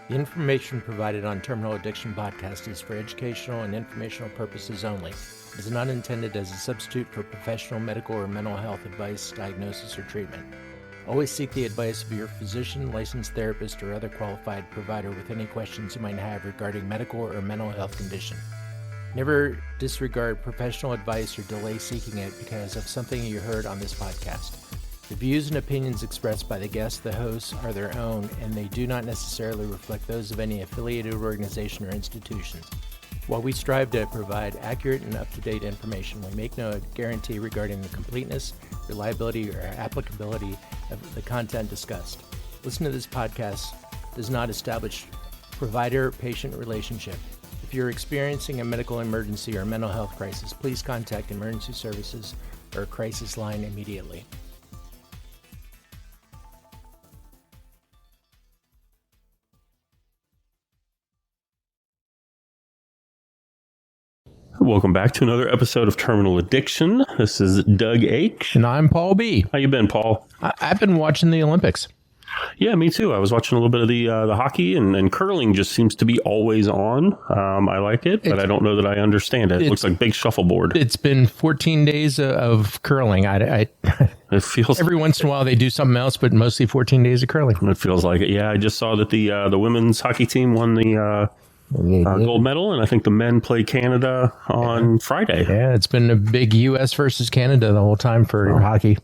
The information provided on Terminal Addiction Podcast is for educational and informational purposes only. It is not intended as a substitute for professional medical or mental health advice, diagnosis, or treatment. Always seek the advice of your physician, licensed therapist, or other qualified provider with any questions you might have regarding medical or mental health condition. Never disregard professional advice or delay seeking it because of something you heard on this podcast. The views and opinions expressed by the guests, the hosts, are their own, and they do not necessarily reflect those of any affiliated organization or institutions. While we strive to provide accurate and up-to-date information, we make no guarantee regarding the completeness, reliability, or applicability of the content discussed. Listening to this podcast does not establish provider-patient relationship. If you're experiencing a medical emergency or mental health crisis, please contact emergency services or crisis line immediately. Welcome back to another episode of Terminal Addiction. This is Doug H. And I'm Paul B. How you been, Paul? I've been watching the Olympics. Yeah, me too. I was watching a little bit of the hockey, and curling just seems to be always on. I like it, but I don't know that I understand it. It looks like big shuffleboard. It's been 14 days of curling. It feels every once in a while they do something else, but mostly 14 days of curling. It feels like it. Yeah, I just saw that the women's hockey team won the gold medal, and I think the men play Canada on Friday. Yeah, it's been a big U.S. versus Canada the whole time for hockey.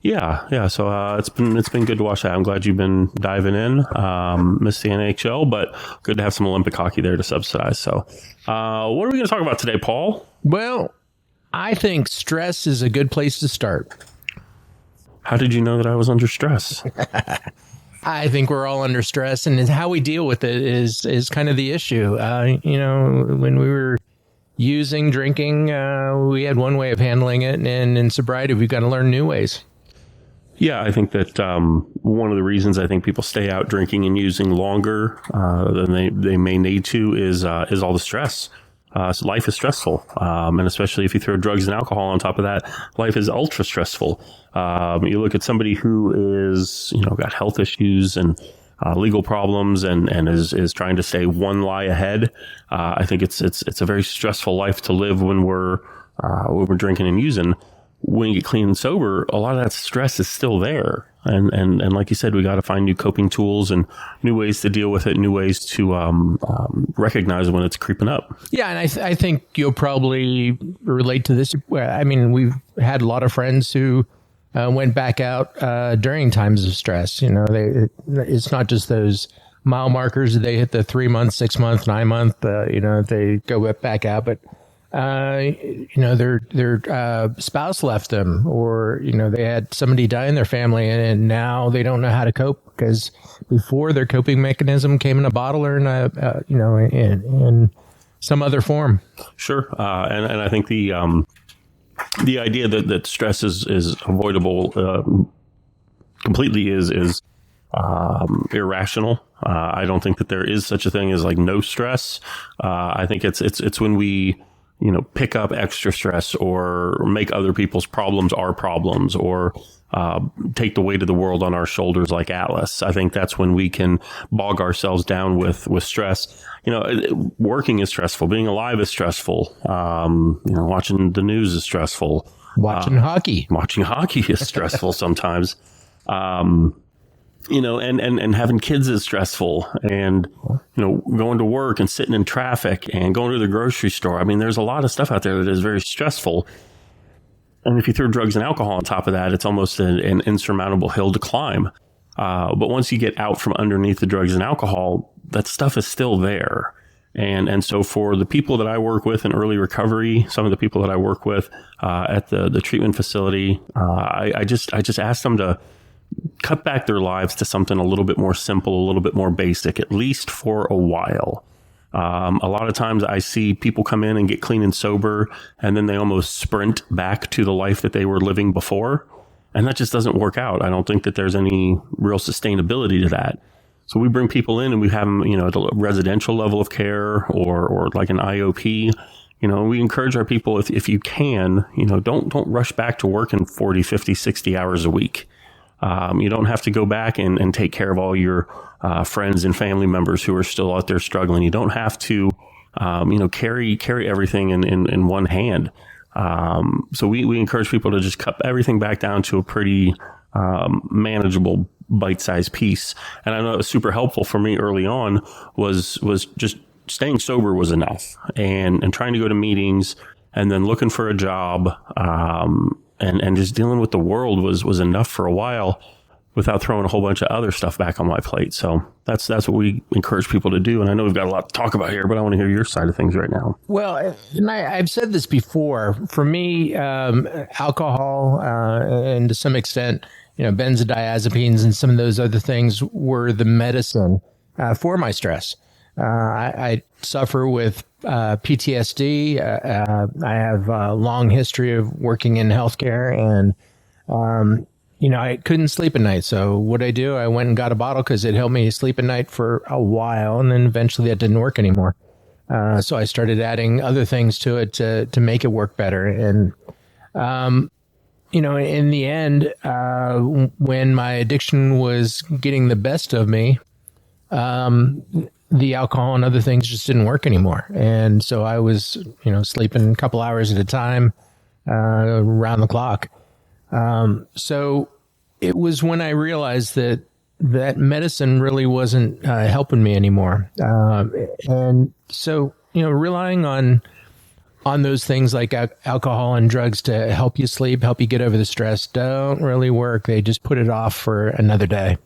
Yeah. So it's been good to watch that. I'm glad you've been diving in. Missed the NHL, but good to have some Olympic hockey there to subsidize. So, what are we going to talk about today, Paul? Well, I think stress is a good place to start. How did you know that I was under stress? I think we're all under stress, and how we deal with it is kind of the issue. When we were drinking, we had one way of handling it, and in sobriety, we've got to learn new ways. Yeah, I think that one of the reasons I think people stay out drinking and using longer than they may need to is all the stress. So life is stressful, and especially if you throw drugs and alcohol on top of that, life is ultra stressful. You look at somebody who is, got health issues and legal problems and is trying to stay one lie ahead. I think it's a very stressful life to live when we're drinking and using. When you get clean and sober, a lot of that stress is still there. And like you said, we got to find new coping tools and new ways to deal with it, new ways to recognize when it's creeping up. Yeah, and I think you'll probably relate to this. I mean, we've had a lot of friends who went back out during times of stress. It's not just those mile markers. They hit the 3 month, 6 month, 9 month. They go back out, but their spouse left them, or they had somebody die in their family, and now they don't know how to cope because before their coping mechanism came in a bottle or in some other form. Sure, and I think the idea that stress is avoidable completely is irrational. I don't think that there is such a thing as like no stress. I think it's when we pick up extra stress or make other people's problems our problems, or take the weight of the world on our shoulders like Atlas. I think that's when we can bog ourselves down with stress. Working is stressful. Being alive is stressful. Watching the news is stressful. Watching hockey is stressful sometimes. And having kids is stressful, and, going to work and sitting in traffic and going to the grocery store. I mean, there's a lot of stuff out there that is very stressful. And if you throw drugs and alcohol on top of that, it's almost an insurmountable hill to climb. But once you get out from underneath the drugs and alcohol, that stuff is still there. And so for the people that I work with in early recovery, some of the people that I work with at the treatment facility, I just ask them to cut back their lives to something a little bit more simple, a little bit more basic, at least for a while. A lot of times I see people come in and get clean and sober, and then they almost sprint back to the life that they were living before. And that just doesn't work out. I don't think that there's any real sustainability to that. So we bring people in and we have them, at a residential level of care or like an IOP. We encourage our people, if you can, don't rush back to work in 40, 50, 60 hours a week. You don't have to go back and take care of all your friends and family members who are still out there struggling. You don't have to, carry everything in one hand. So we encourage people to just cut everything back down to a pretty manageable bite-sized piece. And I know it was super helpful for me early on was just staying sober was enough, and trying to go to meetings, and then looking for a job, and just dealing with the world was enough for a while without throwing a whole bunch of other stuff back on my plate. So that's what we encourage people to do. And I know we've got a lot to talk about here, but I want to hear your side of things right now. Well, and I've said this before. For me, alcohol, and to some extent, benzodiazepines and some of those other things were the medicine for my stress. I suffer with PTSD. I have a long history of working in healthcare, and I couldn't sleep at night. So what I do, I went and got a bottle because it helped me sleep at night for a while, and then eventually that didn't work anymore. So I started adding other things to it to make it work better. And in the end, when my addiction was getting the best of me, the alcohol and other things just didn't work anymore. And so I was, sleeping a couple hours at a time, around the clock. So it was when I realized that medicine really wasn't helping me anymore. And so, relying on those things like alcohol and drugs to help you sleep, help you get over the stress, don't really work. They just put it off for another day.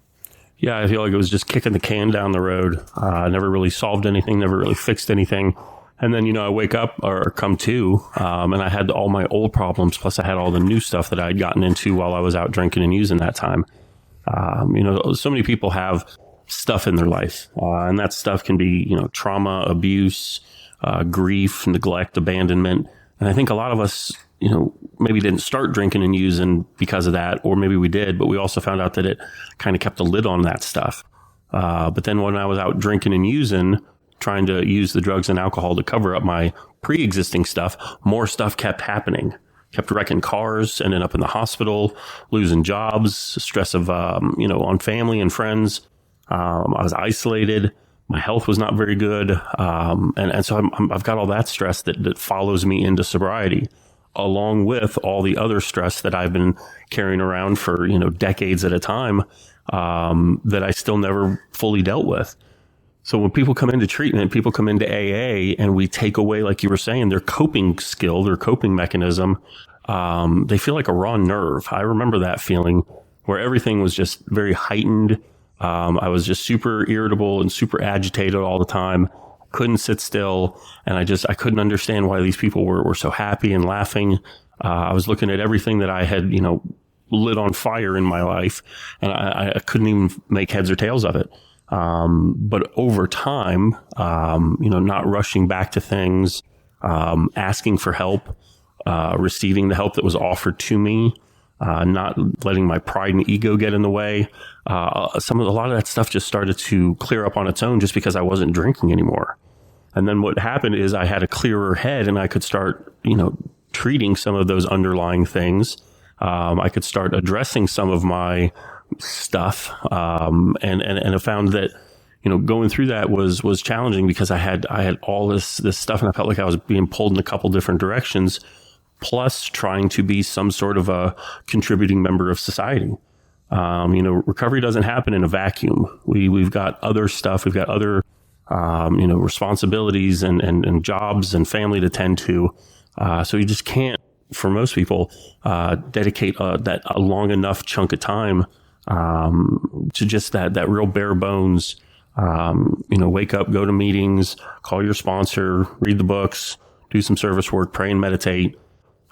Yeah, I feel like it was just kicking the can down the road. Never really solved anything, never really fixed anything. And then, I wake up or come to, and I had all my old problems, plus I had all the new stuff that I had gotten into while I was out drinking and using that time. So many people have stuff in their life, and that stuff can be, trauma, abuse, grief, neglect, abandonment. And I think a lot of us, maybe didn't start drinking and using because of that, or maybe we did, but we also found out that it kind of kept a lid on that stuff. But then when I was out drinking and using, trying to use the drugs and alcohol to cover up my pre-existing stuff, more stuff kept happening. Kept wrecking cars, ended up in the hospital, losing jobs, stress of, on family and friends. I was isolated. My health was not very good. And so I've got all that stress that follows me into sobriety, along with all the other stress that I've been carrying around for, decades at a time, that I still never fully dealt with. So when people come into treatment, people come into AA, and we take away, like you were saying, their coping skill, their coping mechanism. They feel like a raw nerve. I remember that feeling where everything was just very heightened. I was just super irritable and super agitated all the time. Couldn't sit still. And I couldn't understand why these people were so happy and laughing. I was looking at everything that I had, lit on fire in my life, and I couldn't even make heads or tails of it. But over time, not rushing back to things, asking for help, receiving the help that was offered to me, not letting my pride and ego get in the way. A lot of that stuff just started to clear up on its own just because I wasn't drinking anymore. And then what happened is I had a clearer head, and I could start, treating some of those underlying things. I could start addressing some of my stuff. And I found that, going through that was challenging because I had all this stuff, and I felt like I was being pulled in a couple different directions, plus trying to be some sort of a contributing member of society. Recovery doesn't happen in a vacuum. We've got other stuff. We've got other, responsibilities and jobs and family to tend to. So you just can't, for most people, dedicate a long enough chunk of time to just that real bare bones, wake up, go to meetings, call your sponsor, read the books, do some service work, pray and meditate.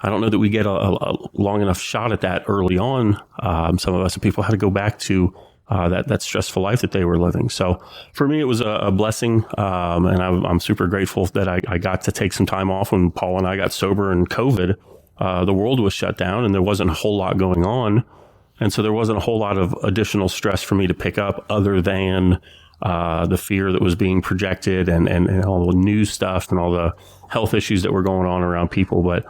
I don't know that we get a long enough shot at that early on. Some of us people had to go back to that stressful life that they were living. So for me, it was a blessing. And I'm super grateful that I got to take some time off when Paul and I got sober in COVID. The world was shut down and there wasn't a whole lot going on. And so there wasn't a whole lot of additional stress for me to pick up other than the fear that was being projected and all the news stuff and all the health issues that were going on around people. But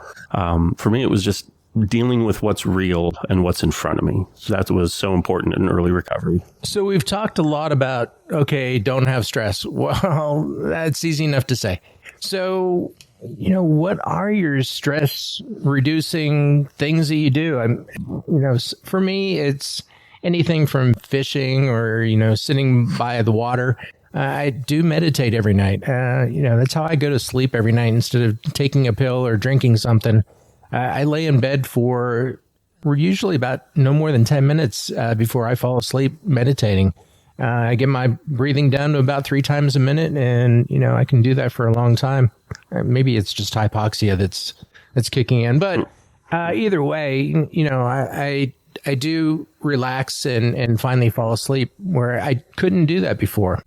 for me, it was just dealing with what's real and what's in front of me. So that was so important in early recovery. So we've talked a lot about, okay, don't have stress. Well, that's easy enough to say. So, what are your stress reducing things that you do? For me, it's anything from fishing or, sitting by the water. I do meditate every night. That's how I go to sleep every night instead of taking a pill or drinking something. I lay in bed for usually about no more than 10 minutes before I fall asleep meditating. I get my breathing down to about 3 times a minute, and I can do that for a long time. Maybe it's just hypoxia that's kicking in, but either way, I do relax and finally fall asleep where I couldn't do that before.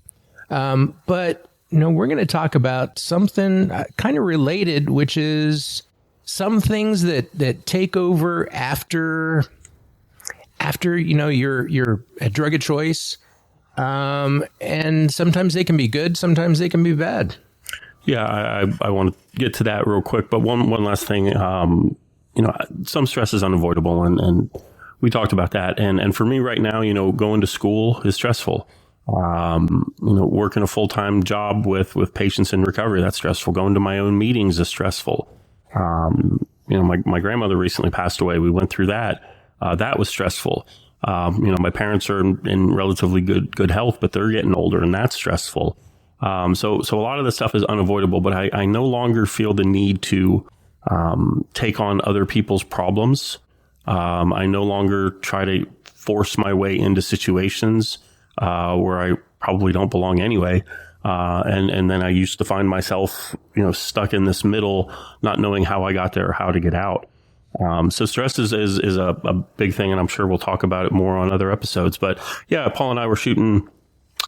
But we're going to talk about something kind of related, which is some things that take over after you're a drug of choice. And sometimes they can be good, sometimes they can be bad. Yeah, I want to get to that real quick, but one last thing, some stress is unavoidable, and we talked about that. And for me right now, going to school is stressful. Working a full-time job with patients in recovery, that's stressful. Going to my own meetings is stressful. My grandmother recently passed away. We went through that. That was stressful. My parents are in relatively good health, but they're getting older, and that's stressful. So a lot of this stuff is unavoidable, but I no longer feel the need to take on other people's problems. I no longer try to force my way into situations where I probably don't belong anyway. And then I used to find myself, stuck in this middle, not knowing how I got there or how to get out. So stress is a big thing, and I'm sure we'll talk about it more on other episodes. But yeah, Paul and I were shooting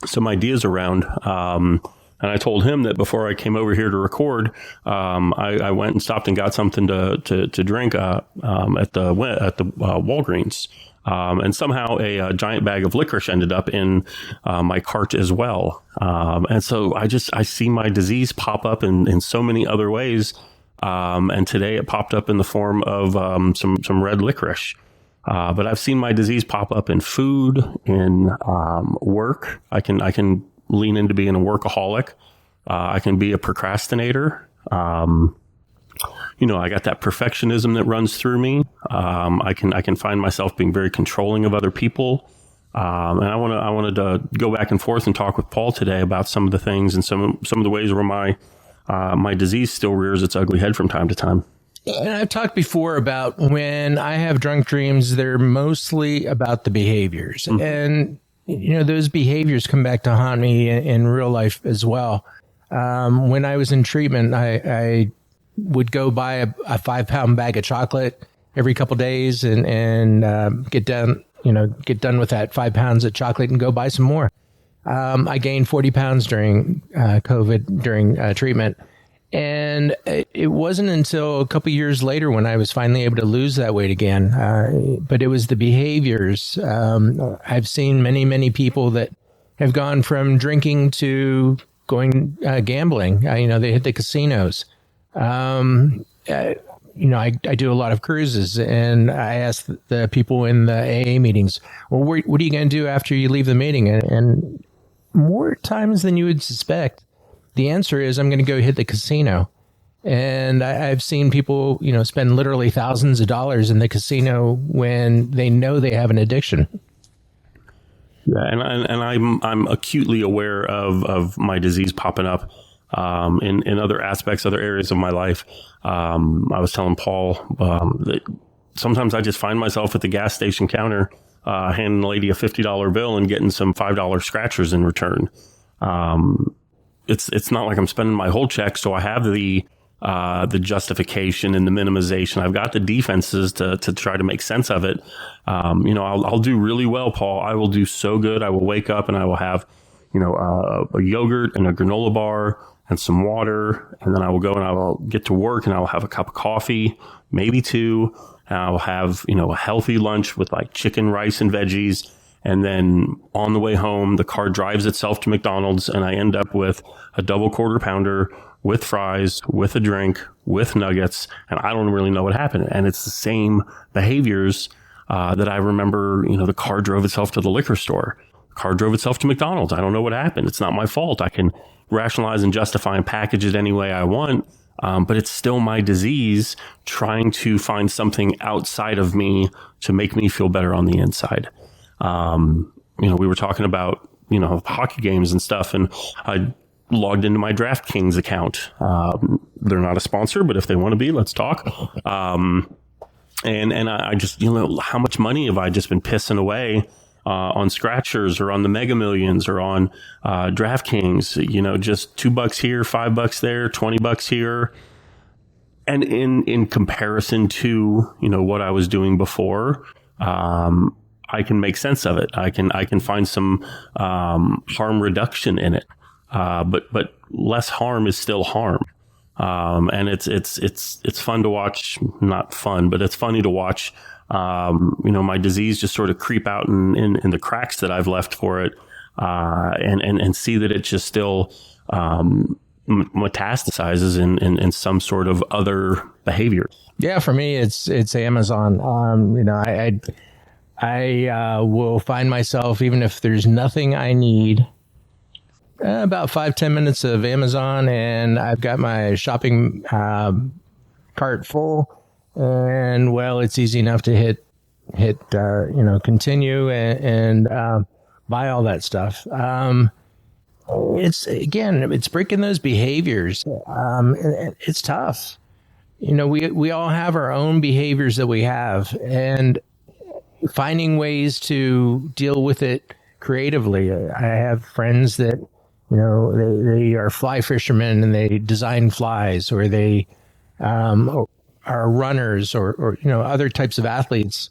some ideas around, and I told him that before I came over here to record, I went and stopped and got something to drink at the Walgreens. And somehow a giant bag of licorice ended up in my cart as well. And so I see my disease pop up in so many other ways. And today it popped up in the form of some red licorice. But I've seen my disease pop up in food, in work. I can lean into being a workaholic. I can be a procrastinator. I got that perfectionism that runs through me. I can find myself being very controlling of other people. And I wanted to go back and forth and talk with Paul today about some of the things and some of the ways where my disease still rears its ugly head from time to time. And I've talked before about when I have drunk dreams, they're mostly about the behaviors. Mm-hmm. And, those behaviors come back to haunt me in real life as well. When I was in treatment, I would go buy a 5-pound bag of chocolate every couple of days and get done with that 5 pounds of chocolate and go buy some more. I gained 40 pounds during COVID, during treatment. And it wasn't until a couple years later when I was finally able to lose that weight again. But it was the behaviors. I've seen many, many people that have gone from drinking to going gambling. They hit the casinos. I do a lot of cruises, and I ask the people in the AA meetings, well, what are you going to do after you leave the meeting? And more times than you would suspect, the answer is I'm going to go hit the casino. And I've seen people, spend literally thousands of dollars in the casino when they know they have an addiction. Yeah, and I'm acutely aware of my disease popping up in other aspects, other areas of my life. I was telling Paul that sometimes I just find myself at the gas station counter handing the lady a $50 bill and getting some $5 scratchers in return. It's not like I'm spending my whole check, so I have the justification and the minimization. I've got the defenses to try to make sense of it. I'll do really well, Paul. I will do so good. I will wake up and I will have, a yogurt and a granola bar and some water. And then I will go and I will get to work and I will have a cup of coffee, maybe 2. And I will have, a healthy lunch with like chicken, rice, and veggies. And then on the way home, the car drives itself to McDonald's and I end up with a double quarter pounder, with fries, with a drink, with nuggets, and I don't really know what happened. And it's the same behaviors that I remember. The car drove itself to the liquor store. The car drove itself to McDonald's. I don't know what happened. It's not my fault. I can rationalize and justify and package it any way I want. But it's still my disease trying to find something outside of me to make me feel better on the inside. We were talking about, hockey games and stuff, and I logged into my DraftKings account. They're not a sponsor, but if they want to be, let's talk. And I just, how much money have I just been pissing away on scratchers or on the Mega Millions or on DraftKings, just $2 here, $5 there, $20 here. And in comparison to, what I was doing before, I can make sense of it. I can find some harm reduction in it. But less harm is still harm. And it's fun to watch, not fun, but it's funny to watch, my disease just sort of creep out in the cracks that I've left for it, and see that it just still, metastasizes in some sort of other behavior. Yeah. For me, it's Amazon. I will find myself, even if there's nothing I need, about 5-10 minutes of Amazon, and I've got my shopping cart full, and it's easy enough to hit continue and buy all that stuff. It's breaking those behaviors. It's tough. We all have our own behaviors that we have, and finding ways to deal with it creatively. I have friends that, they are fly fishermen and they design flies, or they are runners or other types of athletes.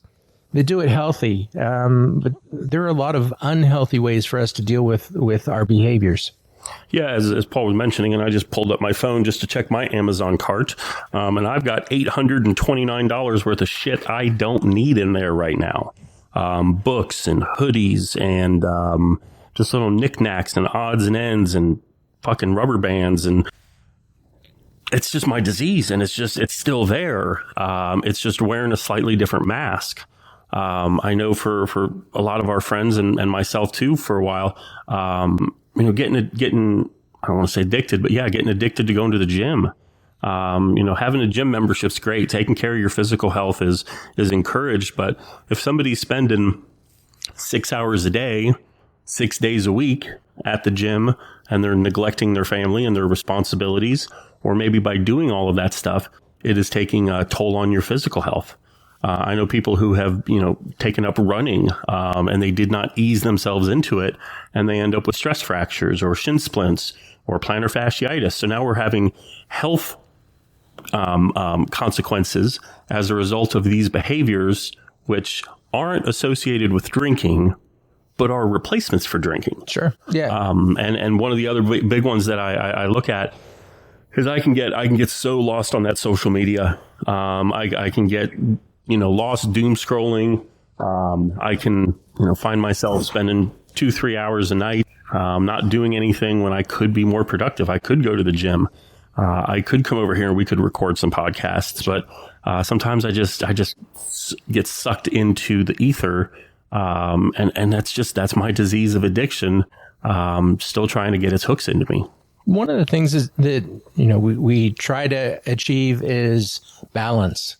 They do it healthy. But there are a lot of unhealthy ways for us to deal with our behaviors. Yeah, as Paul was mentioning, and I just pulled up my phone just to check my Amazon cart, and I've got $829 worth of shit I don't need in there right now. Books and hoodies and just little knickknacks and odds and ends and fucking rubber bands, and it's just my disease, and it's still there. It's just wearing a slightly different mask. I know for a lot of our friends and myself too, for a while, getting, I don't want to say addicted, but yeah, getting addicted to going to the gym. Having a gym membership's great. Taking care of your physical health is encouraged. But if somebody's spending 6 hours a day, 6 days a week at the gym, and they're neglecting their family and their responsibilities, or maybe by doing all of that stuff, it is taking a toll on your physical health. I know people who have, taken up running, and they did not ease themselves into it, and they end up with stress fractures or shin splints or plantar fasciitis. So now we're having health consequences as a result of these behaviors, which aren't associated with drinking, but are replacements for drinking. Sure. Yeah. And one of the other big ones that I look at is I can get so lost on that social media. I can get, lost doom scrolling. I can, find myself spending 2-3 hours a night, not doing anything when I could be more productive. I could go to the gym. I could come over here and we could record some podcasts, but sometimes I just get sucked into the ether. And that's my disease of addiction. Still trying to get its hooks into me. One of the things is that, we try to achieve is balance.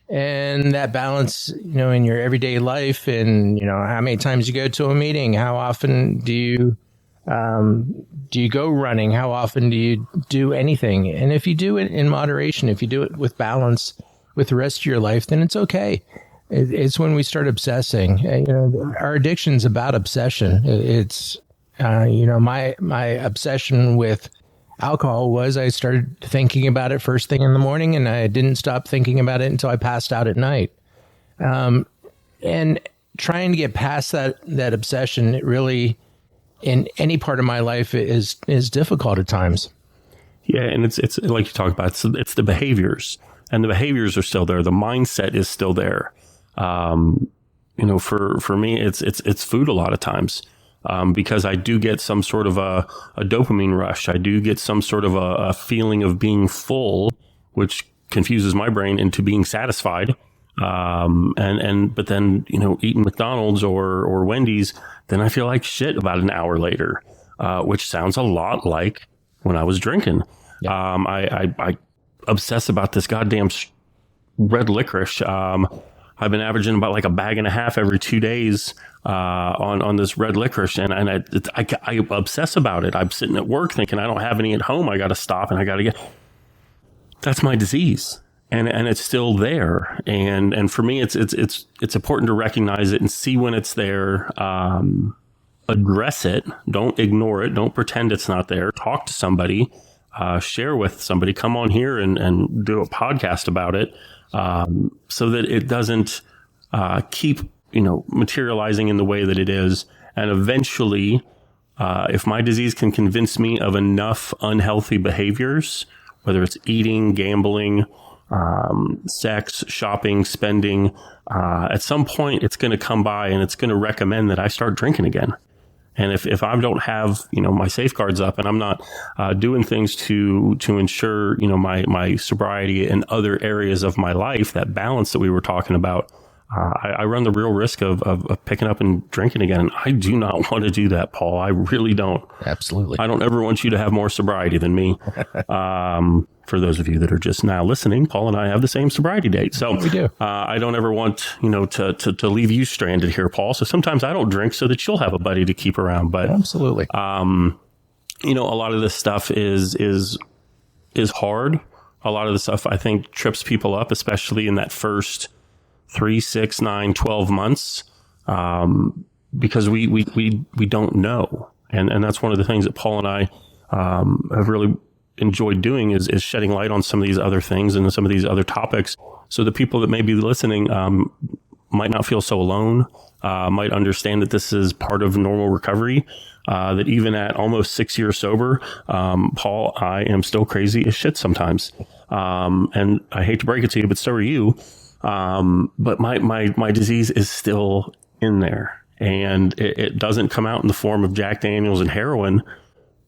And that balance, in your everyday life, and, how many times you go to a meeting, how often do you go running? How often do you do anything? And if you do it in moderation, if you do it with balance with the rest of your life, then it's okay. It's when we start obsessing. Our addiction's about obsession. It's, my obsession with alcohol was I started thinking about it first thing in the morning, and I didn't stop thinking about it until I passed out at night. And trying to get past that obsession, it really, in any part of my life, is difficult at times. Yeah, and it's like you talked about, it's the behaviors, and the behaviors are still there. The mindset is still there. For me, it's food a lot of times. because I do get some sort of a dopamine rush. I do get some sort of a feeling of being full, which confuses my brain into being satisfied. But then, eating McDonald's or Wendy's, then I feel like shit about an hour later, which sounds a lot like when I was drinking. Yeah. I obsess about this goddamn red licorice. I've been averaging about like a bag and a half every 2 days, on this red licorice. And I obsess about it. I'm sitting at work thinking I don't have any at home. I got to stop and I got to get, that's my disease. And it's still there. And for me, it's important to recognize it and see when it's there, address it. Don't ignore it. Don't pretend it's not there. Talk to somebody, share with somebody, come on here and do a podcast about it. So that it doesn't, keep, materializing in the way that it is. And eventually, if my disease can convince me of enough unhealthy behaviors, whether it's eating, gambling, sex, shopping, spending, at some point it's going to come by and it's going to recommend that I start drinking again. And if I don't have, my safeguards up and I'm not, doing things to ensure, my sobriety in other areas of my life, that balance that we were talking about, I run the real risk of picking up and drinking again. And I do not want to do that, Paul. I really don't. Absolutely. I don't ever want you to have more sobriety than me. For those of you that are just now listening, Paul and I have the same sobriety date. So we do. I don't ever want, to leave you stranded here, Paul. So sometimes I don't drink so that you'll have a buddy to keep around. But absolutely. A lot of this stuff is hard. A lot of the stuff I think trips people up, especially in that first 3, 6, 9, 12 months, because we don't know. And that's one of the things that Paul and I, have really enjoyed doing is shedding light on some of these other things and some of these other topics. So the people that may be listening, might not feel so alone, might understand that this is part of normal recovery, that even at almost 6 years sober, Paul, I am still crazy as shit sometimes. And I hate to break it to you, but so are you. But my disease is still in there, and it doesn't come out in the form of Jack Daniels and heroin,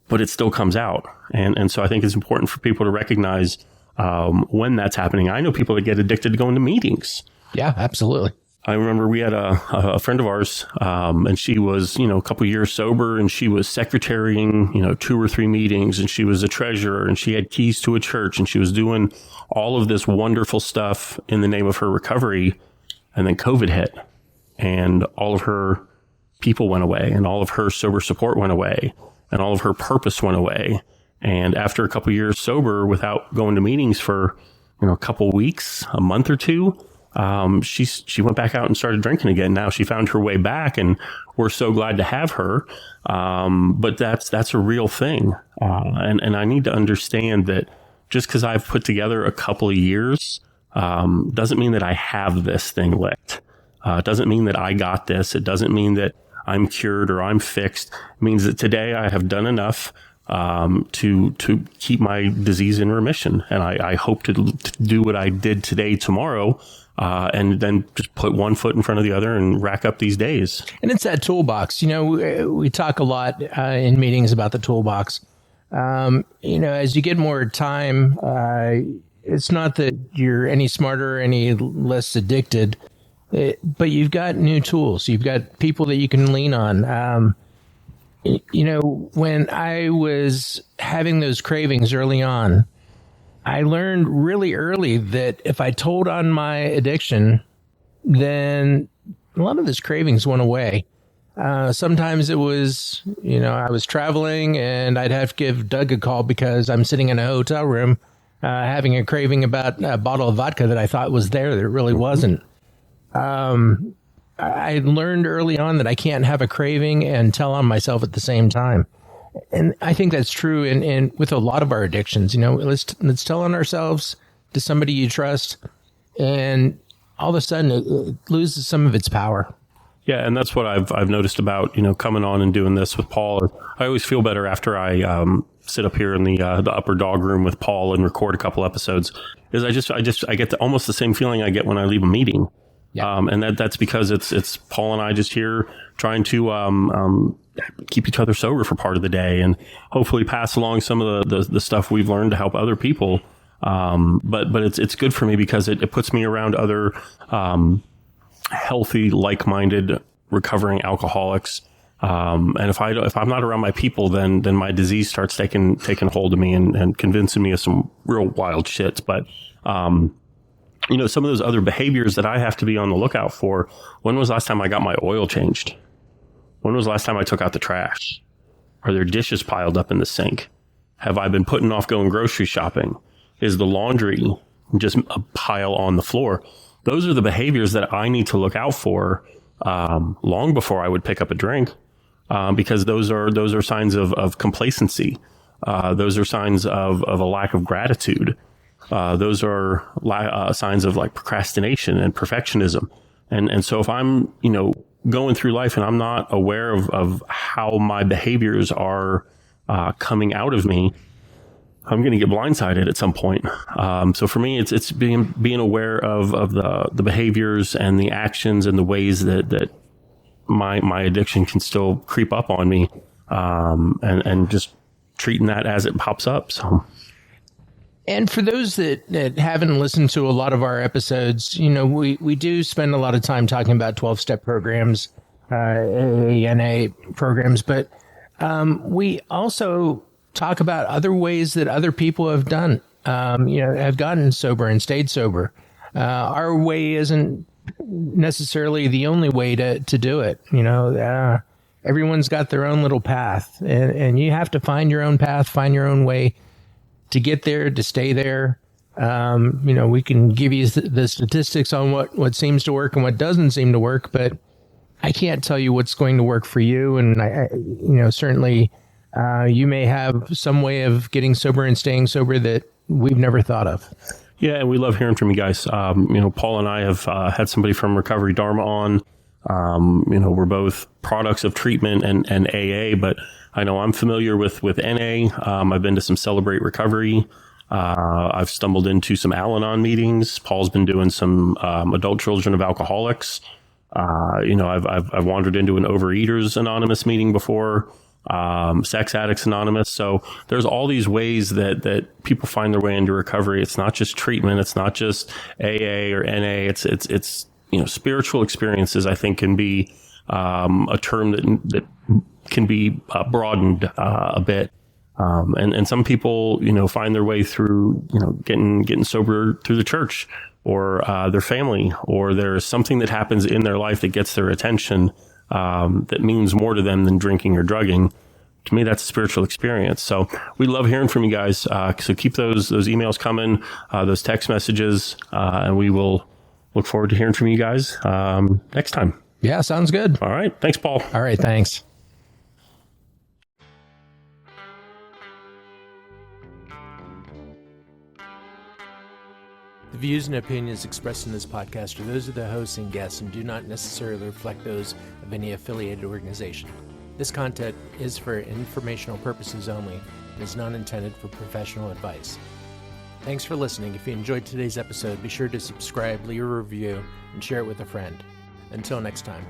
but it still comes out. And so I think it's important for people to recognize, when that's happening. I know people that get addicted to going to meetings. Yeah, absolutely. I remember we had a friend of ours, and she was, a couple years sober, and she was secretarying, 2 or 3 meetings, and she was a treasurer, and she had keys to a church, and she was doing all of this wonderful stuff in the name of her recovery. And then COVID hit, and all of her people went away, and all of her sober support went away, and all of her purpose went away. And after a couple years sober, without going to meetings for, a couple weeks, a month or two, she went back out and started drinking again. Now she found her way back, and we're so glad to have her. But that's a real thing. And I need to understand that just because I've put together a couple of years, doesn't mean that I have this thing licked. It doesn't mean that I got this. It doesn't mean that I'm cured or I'm fixed. It means that today I have done enough to keep my disease in remission. And I hope to do what I did today, tomorrow, and then just put one foot in front of the other and rack up these days. And it's that toolbox. We talk a lot in meetings about the toolbox. As you get more time, it's not that you're any smarter, any less addicted, but you've got new tools. You've got people that you can lean on. When I was having those cravings early on, I learned really early that if I told on my addiction, then a lot of those cravings went away. Sometimes it was, I was traveling and I'd have to give Doug a call because I'm sitting in a hotel room, having a craving about a bottle of vodka that I thought was there that it really wasn't. I learned early on that I can't have a craving and tell on myself at the same time. And I think that's true in with a lot of our addictions. Let's tell on ourselves to somebody you trust, and all of a sudden it loses some of its power. Yeah, and that's what I've noticed about, coming on and doing this with Paul. I always feel better after I sit up here in the upper dog room with Paul and record a couple episodes. Is I get almost the same feeling I get when I leave a meeting. Yeah. And that's because it's Paul and I just here trying to keep each other sober for part of the day and hopefully pass along some of the stuff we've learned to help other people. But it's good for me because it puts me around other healthy, like-minded, recovering alcoholics. And if I'm not around my people, then my disease starts taking hold of me and convincing me of some real wild shit. But some of those other behaviors that I have to be on the lookout for. When was the last time I got my oil changed? When was the last time I took out the trash? Are there dishes piled up in the sink? Have I been putting off going grocery shopping? Is the laundry just a pile on the floor? Those are the behaviors that I need to look out for long before I would pick up a drink, because those are signs of complacency. Those are signs of a lack of gratitude. Those are signs of like procrastination and perfectionism. And so if I'm going through life and I'm not aware of how my behaviors are coming out of me, I'm going to get blindsided at some point. So for me, it's being aware of the behaviors and the actions and the ways that my addiction can still creep up on me, and just treating that as it pops up. So. And for those that haven't listened to a lot of our episodes, we do spend a lot of time talking about 12-step programs, AANA programs, but we also talk about other ways that other people have done, have gotten sober and stayed sober. Our way isn't necessarily the only way to do it. Everyone's got their own little path, and you have to find your own path, find your own way to get there, to stay there. We can give you the statistics on what seems to work and what doesn't seem to work, but I can't tell you what's going to work for you. And I certainly you may have some way of getting sober and staying sober that we've never thought of. Yeah, and we love hearing from you guys. Paul and I have had somebody from Recovery Dharma on. We're both products of treatment and AA, but I know I'm familiar with NA. I've been to some Celebrate Recovery. I've stumbled into some Al-Anon meetings. Paul's been doing some adult children of alcoholics. I've wandered into an Overeaters Anonymous meeting before, Sex Addicts Anonymous. So there's all these ways that people find their way into recovery. It's not just treatment. It's not just AA or NA. It's spiritual experiences, I think, can be a term that can be broadened a bit. And some people, find their way through, getting sober through the church or their family, or there's something that happens in their life that gets their attention that means more to them than drinking or drugging. To me, that's a spiritual experience. So we love hearing from you guys. So keep those emails coming, those text messages, and we will look forward to hearing from you guys next time. Yeah, sounds good. All right. Thanks, Paul. All right. Thanks. The views and opinions expressed in this podcast are those of the hosts and guests and do not necessarily reflect those of any affiliated organization. This content is for informational purposes only and is not intended for professional advice. Thanks for listening. If you enjoyed today's episode, be sure to subscribe, leave a review, and share it with a friend. Until next time.